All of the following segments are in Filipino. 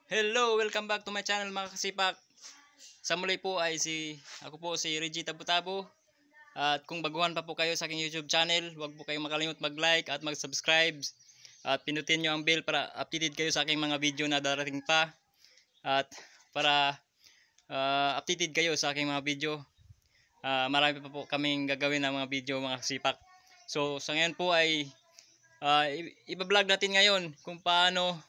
Hello, welcome back to my channel mga kasipak. Sa muli po ay ako po si Reggie Tabo-Tabo. At kung baguhan pa po kayo sa aking YouTube channel, huwag po kayong makalimut mag-like at mag-subscribe. At pinutin nyo ang bell para updated kayo sa aking mga video na darating pa. At para updated kayo sa aking mga video. Marami pa po kaming gagawin ng mga video mga kasipak. So sa ngayon po ay iba-vlog natin ngayon kung paano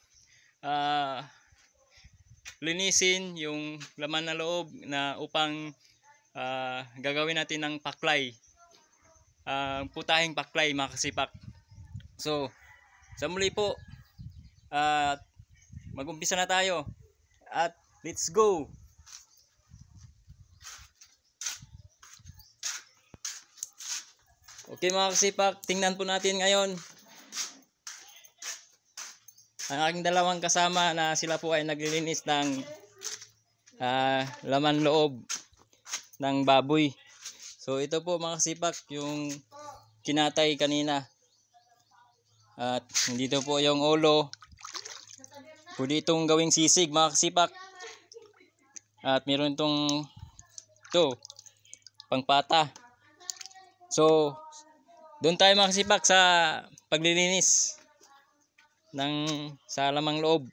linisin yung laman na loob na upang gagawin natin ng paklay, putahing paklay mga kasipak. So sa muli po mag-umpisa na tayo at let's go. Okay mga kasipak, tingnan po natin ngayon ang aking dalawang kasama na sila po ay naglilinis ng laman loob ng baboy. So ito po mga kasipak yung kinatay kanina. At dito po yung ulo. Pwede itong gawing sisig mga kasipak. At meron itong pangpata. So doon tayo mga kasipak sa paglilinis sa lamang loob,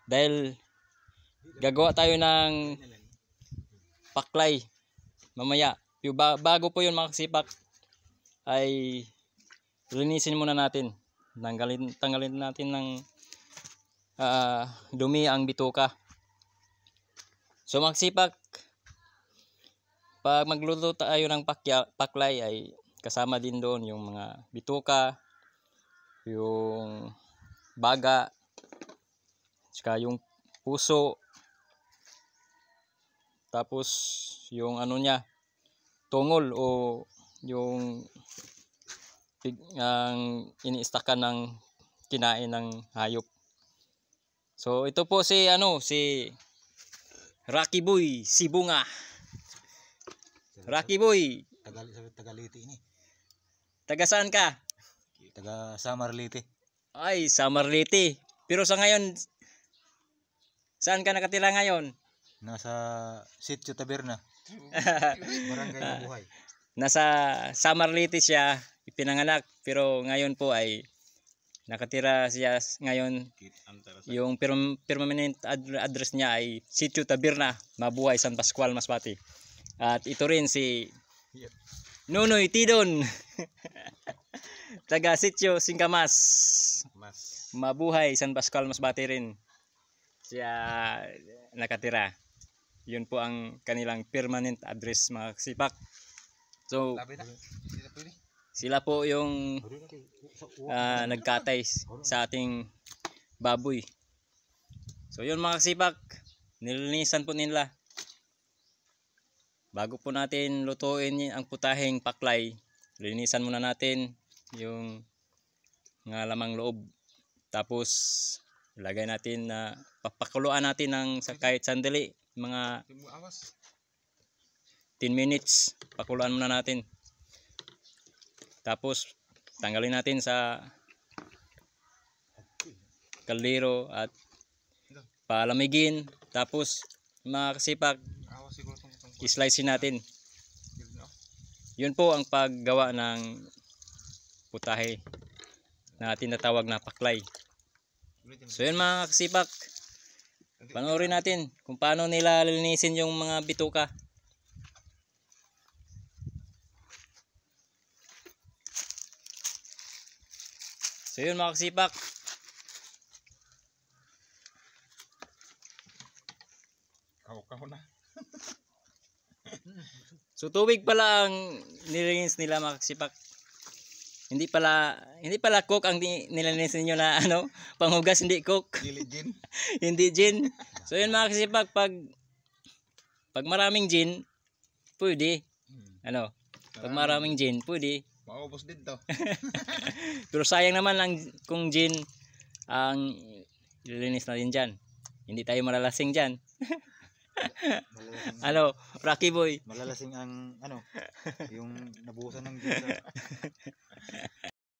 dahil gagawa tayo ng paklay mamaya. Bago po yun mga kasipak ay linisin muna natin, tanggalin natin ng dumi ang bituka. So mga kasipak, pag magluto tayo ng paklay ay kasama din doon yung mga bituka, yung baga, saka yung puso, tapos yung ano niya, tungol o yung ang iniistakan ng kinain ng hayop. So ito po si Rocky Boy, si Bunga. Rocky Boy, Tagaliti ini. Taga saan ka? Taga Samarlite. Ay, Samarlite. Pero sa ngayon, saan ka nakatira ngayon? Nasa Sitio Taberna. Barangay Mabuhay. Nasa Samarlite siya ipinanganak, pero ngayon po ay nakatira siya ngayon. Yung permanent address niya ay Sitio Taberna, Mabuhay, San Pascual, Masbate. At ito rin si Nonoy Tidon. Taga Sitio Singkamas, Mabuhay, San Pascual, Masbate rin siya nakatira. Yun po ang kanilang permanent address mga kasipak. So sila po yung nagkatay sa ating baboy. So yun mga kasipak, nilinisan po nila. Bago po natin lutuin ang putahing paklay, linisan muna natin yung lamang loob. Tapos ilagay natin na papakuluan natin ng kahit sandali, mga 10 minutes pakuluan muna natin. Tapos tanggalin natin sa kaldero at palamigin. Tapos mga kasipak, i-slice natin. Yun po ang paggawa ng putahe na tinatawag na paklay. So yun mga kasipak, panoorin natin kung paano nila linisin yung mga bituka. So yun mga kasipak, na. so tubig pala ang nililinis nila mga kasipak. Hindi pala coke ang nililinis ninyo na panghugas, hindi coke. Hindi gin. So yun mga kasipak, pag maraming gin pwede. Pag maraming gin pwede. Maubos din to. Pero sayang naman lang kung gin ang nililinis natin diyan. Hindi tayo malalasing diyan. Rocky Boy. Malalasing ang yung nabuhusan ng gin.